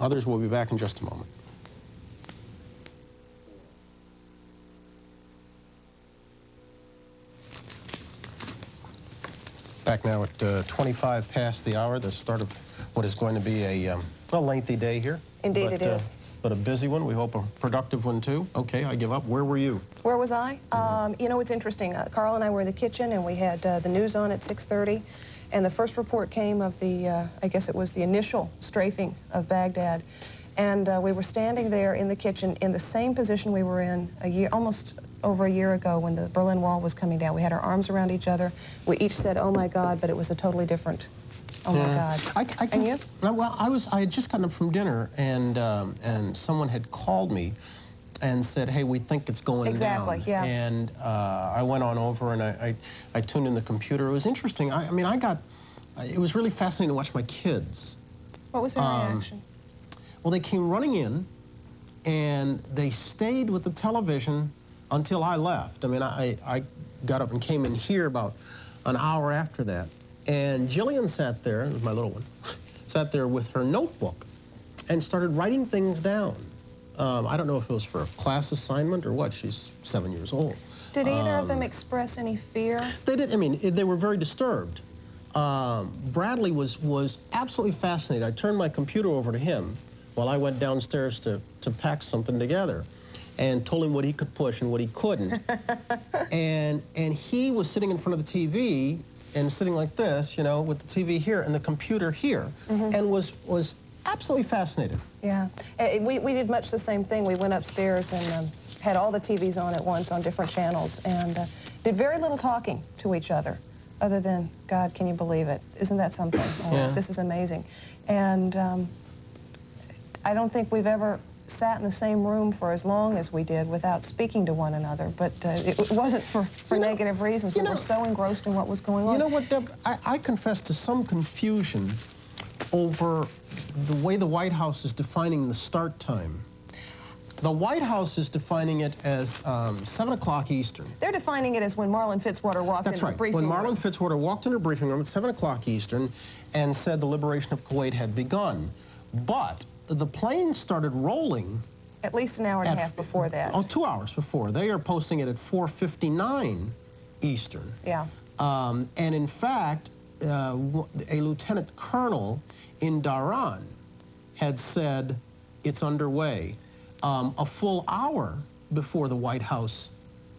Others will be back in just a moment. Back now at 25 past the hour, the start of what is going to be a lengthy day here. Indeed it is. But a busy one. We hope a productive one, too. Okay, I give up. Where were you? Where was I? You know, it's interesting. Carl and I were in the kitchen, and we had the news on at 6:30. And the first report came of the, I guess it was the initial strafing of Baghdad. And we were standing there in the kitchen in the same position we were in almost over a year ago when the Berlin Wall was coming down. We had our arms around each other. We each said, "Oh my God," but it was a totally different, "Oh my God." And you? Well, I had just gotten up from dinner, and someone had called me and said, "Hey, we think it's going down." Exactly, yeah. And I went on over and I tuned in the computer. It was interesting. I mean, it was really fascinating to watch my kids. What was their reaction? Well, they came running in, and they stayed with the television until I left. I mean, I got up and came in here about an hour after that. And Jillian sat there, my little one, sat there with her notebook and started writing things down. I don't know if it was for a class assignment or what. She's 7 years old. Did either of them express any fear? They did. I mean, they were very disturbed. Bradley was absolutely fascinated. I turned my computer over to him while I went downstairs to pack something together, and told him what he could push and what he couldn't. and he was sitting in front of the TV and sitting like this, you know, with the TV here and the computer here, and was absolutely fascinated. Yeah, we did much the same thing. We went upstairs and had all the TVs on at once on different channels, and did very little talking to each other than, "God, can you believe it? Isn't that something? Or, yeah. This is amazing." And I don't think we've ever sat in the same room for as long as we did without speaking to one another, but it wasn't for negative reasons. We were so engrossed in what was going on. You know what, Deb? I confess to some confusion over the way the White House is defining the start time. The White House is defining it as 7 o'clock Eastern. They're defining it as when Marlon Fitzwater walked into the briefing room. When Marlon Fitzwater walked into a briefing room at 7 o'clock Eastern and said the liberation of Kuwait had begun. But the plane started rolling at least an hour and a half before that. Oh, 2 hours before. They are posting it at 4:59 Eastern. Yeah. And in fact, a lieutenant colonel in Dhahran had said it's underway a full hour before the White House.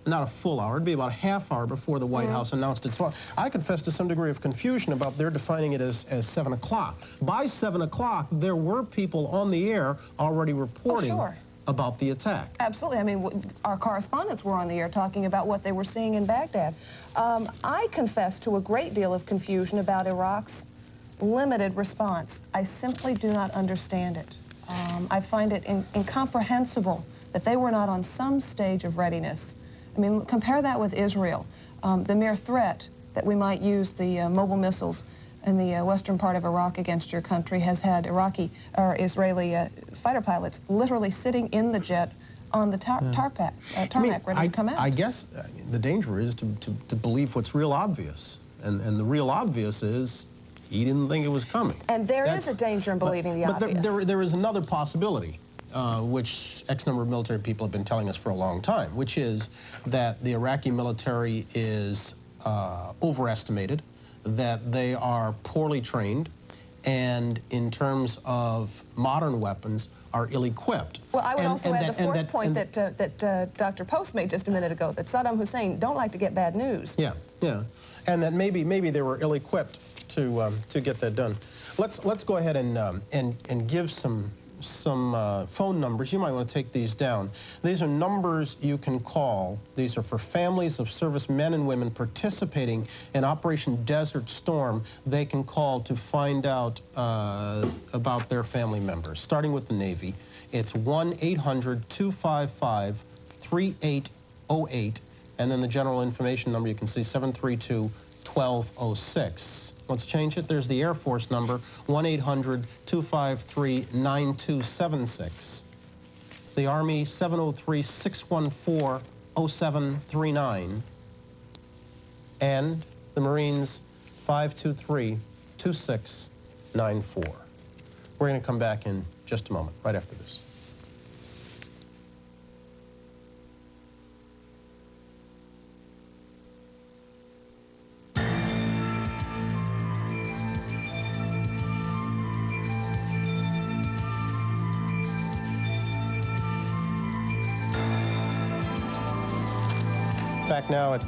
Not a full hour, it'd be about a half hour before the White House announced its vote. I confess to some degree of confusion about their defining it as 7 o'clock. By 7 o'clock, there were people on the air already reporting about the attack. Absolutely. I mean, our correspondents were on the air talking about what they were seeing in Baghdad. I confess to a great deal of confusion about Iraq's limited response. I simply do not understand it. I find it incomprehensible that they were not on some stage of readiness. I mean, compare that with Israel. The mere threat that we might use the mobile missiles in the western part of Iraq against your country has had Israeli fighter pilots literally sitting in the jet on the tarmac ready to come out. I guess the danger is to believe what's real obvious. And the real obvious is he didn't think it was coming. And there is a danger in believing the obvious. But there is another possibility, which X number of military people have been telling us for a long time, which is that the Iraqi military is overestimated, that they are poorly trained, and in terms of modern weapons, are ill-equipped. Well, I would also add the fourth point that Dr. Post made just a minute ago, that Saddam Hussein don't like to get bad news. Yeah, yeah. And that maybe they were ill-equipped to get that done. Let's go ahead and give some phone numbers. You might want to take these down. These are numbers you can call. These are for families of servicemen and women participating in Operation Desert Storm. They can call to find out about their family members. Starting with the Navy, it's 1-800-255-3808, and then the general information number you can see, 732-1206. Let's change it. There's the Air Force number, 1-800-253-9276. The Army, 703-614-0739. And the Marines, 523-2694. We're going to come back in just a moment, right after this. Back now at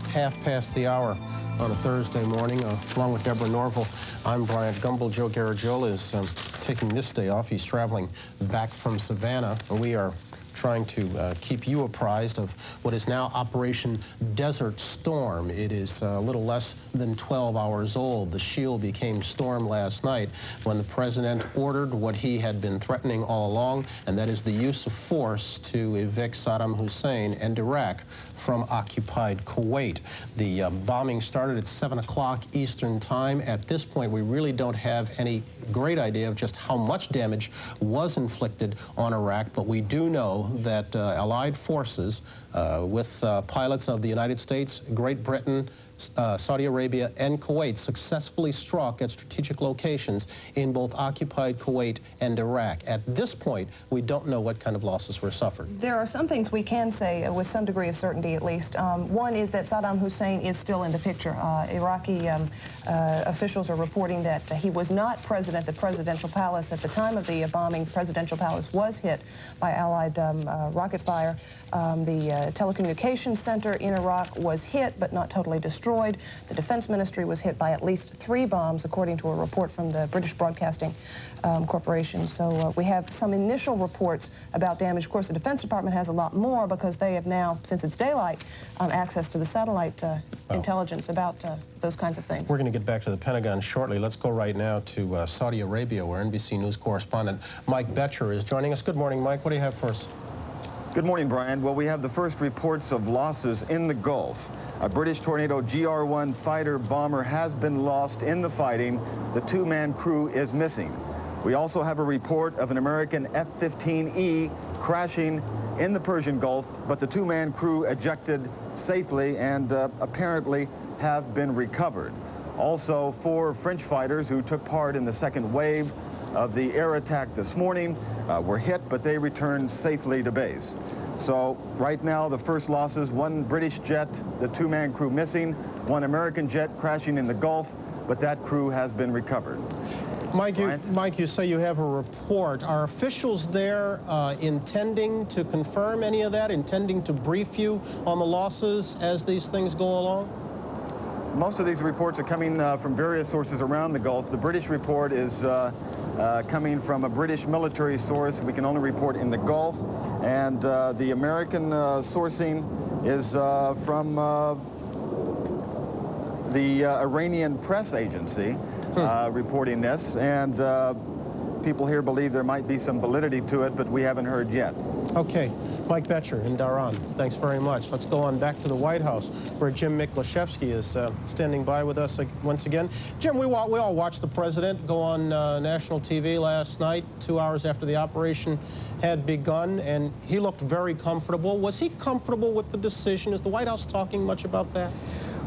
half past the hour on a Thursday morning, along with Deborah Norvell. I'm Bryant Gumble. Joe Garagiola is taking this day off. He's traveling back from Savannah, and we are trying to keep you apprised of what is now Operation Desert Storm. It is a little less than 12 hours old. The shield became storm last night when the president ordered what he had been threatening all along, and that is the use of force to evict Saddam Hussein and Iraq from occupied Kuwait. The bombing started at 7 o'clock Eastern Time. At this point, we really don't have any great idea of just how much damage was inflicted on Iraq, but we do know that Allied forces with pilots of the United States, Great Britain, Saudi Arabia, and Kuwait successfully struck at strategic locations in both occupied Kuwait and Iraq. At this point, we don't know what kind of losses were suffered. There are some things we can say with some degree of certainty, at least. One is that Saddam Hussein is still in the picture. Iraqi officials are reporting that he was not present at the presidential palace at the time of the bombing. The presidential palace was hit by Allied rocket fire. The telecommunications center in Iraq was hit, but not totally destroyed. The Defense Ministry was hit by at least 3 bombs, according to a report from the British Broadcasting Corporation. So we have some initial reports about damage. Of course, the Defense Department has a lot more because they have now, since it's daylight, access to the satellite intelligence about those kinds of things. We're going to get back to the Pentagon shortly. Let's go right now to Saudi Arabia, where NBC News correspondent Mike Betcher is joining us. Good morning, Mike. What do you have for us? Good morning, Brian. Well, we have the first reports of losses in the Gulf. A British Tornado GR-1 fighter bomber has been lost in the fighting. The 2-man crew is missing. We also have a report of an American F-15E crashing in the Persian Gulf, but the 2-man crew ejected safely and apparently have been recovered. Also, 4 French fighters who took part in the second wave of the air attack this morning were hit, but they returned safely to base. So right now, the first losses: 1 British jet, the 2-man crew missing, 1 American jet crashing in the Gulf, but that crew has been recovered. Mike, you say you have a report. Are officials there intending to confirm any of that, intending to brief you on the losses as these things go along? Most of these reports are coming from various sources around the Gulf. The British report is coming from a British military source. We can only report in the Gulf. And the American sourcing is from the Iranian press agency reporting this. And people here believe there might be some validity to it, but we haven't heard yet. Okay. Mike Betcher in Dhahran, thanks very much. Let's go on back to the White House, where Jim Miklaszewski is standing by with us once again. Jim, we all watched the president go on national TV last night, 2 hours after the operation had begun, and he looked very comfortable. Was he comfortable with the decision? Is the White House talking much about that?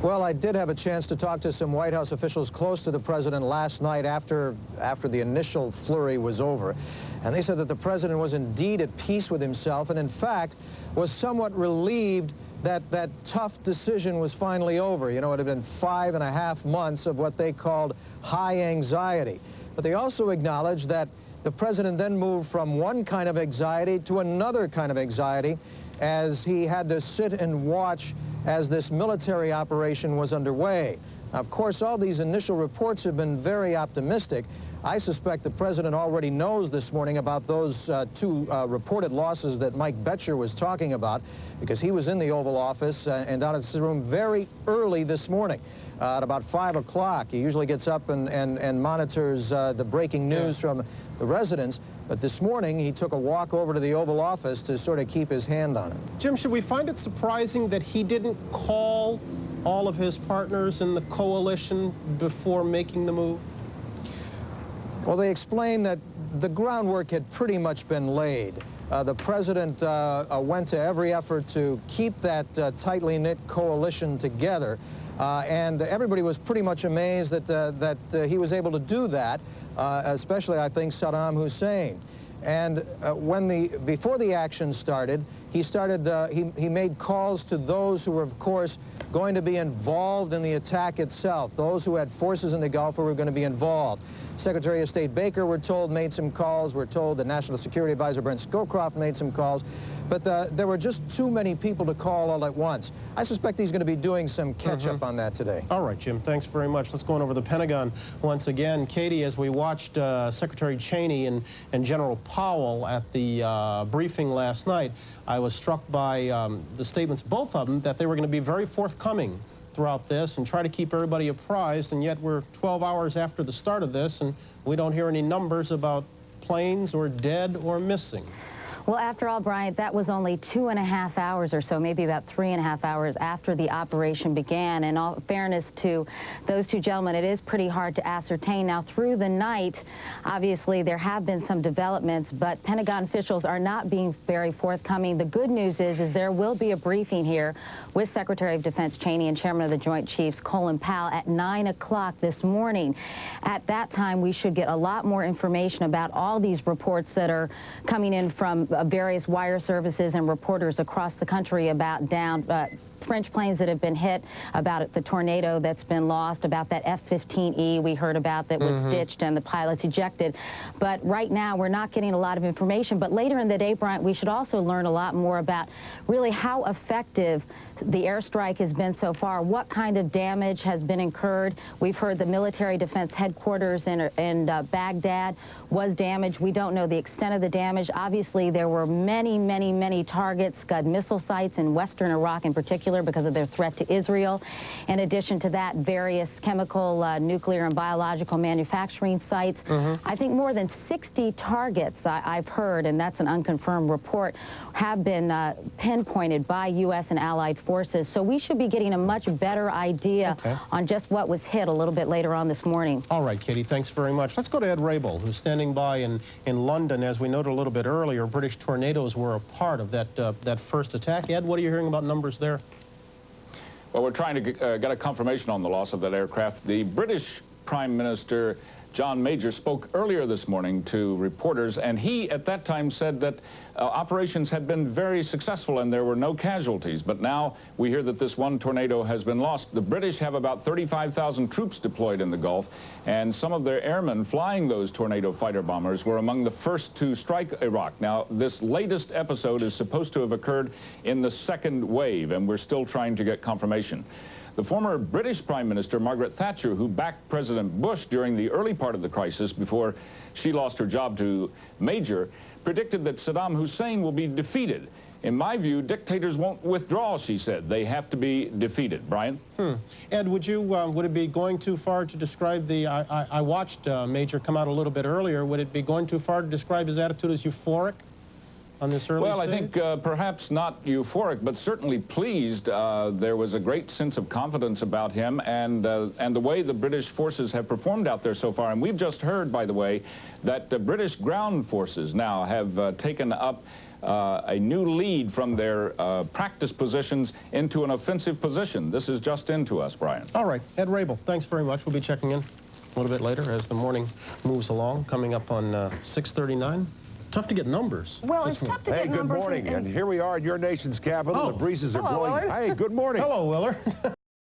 Well, I did have a chance to talk to some White House officials close to the president last night after the initial flurry was over. And they said that the president was indeed at peace with himself and, in fact, was somewhat relieved that that tough decision was finally over. You know, it had been 5.5 months of what they called high anxiety. But they also acknowledged that the president then moved from one kind of anxiety to another kind of anxiety as he had to sit and watch as this military operation was underway. Now, of course, all these initial reports have been very optimistic. I suspect the president already knows this morning about those 2 reported losses that Mike Betcher was talking about, because he was in the Oval Office and out of his room very early this morning. At about 5 o'clock, he usually gets up and monitors the breaking news from the residents. But this morning, he took a walk over to the Oval Office to sort of keep his hand on it. Jim, should we find it surprising that he didn't call all of his partners in the coalition before making the move? Well, they explained that the groundwork had pretty much been laid. The president went to every effort to keep that tightly knit coalition together, and everybody was pretty much amazed that he was able to do that. especially, I think, Saddam Hussein. And before the action started, he made calls to those who were, of course, going to be involved in the attack itself, those who had forces in the Gulf who were going to be involved. Secretary of State Baker, we're told, made some calls. We're told the National Security Advisor Brent Scowcroft made some calls. But there were just too many people to call all at once. I suspect he's going to be doing some catch-up on that today. All right, Jim, thanks very much. Let's go on over the Pentagon once again. Katie, as we watched Secretary Cheney and General Powell at the briefing last night, I was struck by the statements, both of them, that they were going to be very forthcoming throughout this and try to keep everybody apprised, and yet we're 12 hours after the start of this, and we don't hear any numbers about planes or dead or missing. Well, after all, Bryant, that was only 2.5 hours or so, maybe about 3.5 hours after the operation began. In all fairness to those two gentlemen, it is pretty hard to ascertain. Now, through the night, obviously, there have been some developments, but Pentagon officials are not being very forthcoming. The good news is there will be a briefing here with Secretary of Defense Cheney and Chairman of the Joint Chiefs, Colin Powell, at 9 o'clock this morning. At that time, we should get a lot more information about all these reports that are coming in from various wire services and reporters across the country about French planes that have been hit, about the tornado that's been lost, about that F-15E we heard about that was ditched and the pilots ejected. But right now, we're not getting a lot of information. But later in the day, Bryant, we should also learn a lot more about really how effective the airstrike has been so far, what kind of damage has been incurred. We've heard the military defense headquarters in Baghdad was damaged. We don't know the extent of the damage. Obviously, there were many, many, many targets, Scud missile sites in western Iraq in particular because of their threat to Israel. In addition to that, various chemical, nuclear, and biological manufacturing sites. I think more than 60 targets, I've heard, and that's an unconfirmed report, have been pinpointed by U.S. and allied forces. So we should be getting a much better idea on just what was hit a little bit later on this morning. All right, Katie, thanks very much. Let's go to Ed Rabel, who's standing by in London. As we noted a little bit earlier, British tornadoes were a part of that first attack. Ed, what are you hearing about numbers there? Well, we're trying to get a confirmation on the loss of that aircraft. The British Prime Minister, John Major, spoke earlier this morning to reporters, and he at that time said that operations had been very successful and there were no casualties. But now we hear that this one tornado has been lost. The British have about 35,000 troops deployed in the Gulf, and some of their airmen flying those tornado fighter bombers were among the first to strike Iraq. Now, this latest episode is supposed to have occurred in the second wave, and we're still trying to get confirmation. The former British Prime Minister, Margaret Thatcher, who backed President Bush during the early part of the crisis before she lost her job to Major, predicted that Saddam Hussein will be defeated. In my view, dictators won't withdraw, she said. They have to be defeated. Brian? Ed, would it be going too far to describe I watched Major come out a little bit earlier. Would it be going too far to describe his attitude as euphoric on this early stage? I think perhaps not euphoric, but certainly pleased. There was a great sense of confidence about him and the way the British forces have performed out there so far. And we've just heard, by the way, that the British ground forces now have taken up a new lead from their practice positions into an offensive position. This is just into us, Brian. All right, Ed Rabel, thanks very much. We'll be checking in a little bit later as the morning moves along, coming up on 6:39. Tough to get numbers. Well, it's tough to get numbers. Hey, good morning. And here we are in your nation's capital. Oh. The breezes are Hello, blowing. Willard. Hey, good morning. Hello, Willard.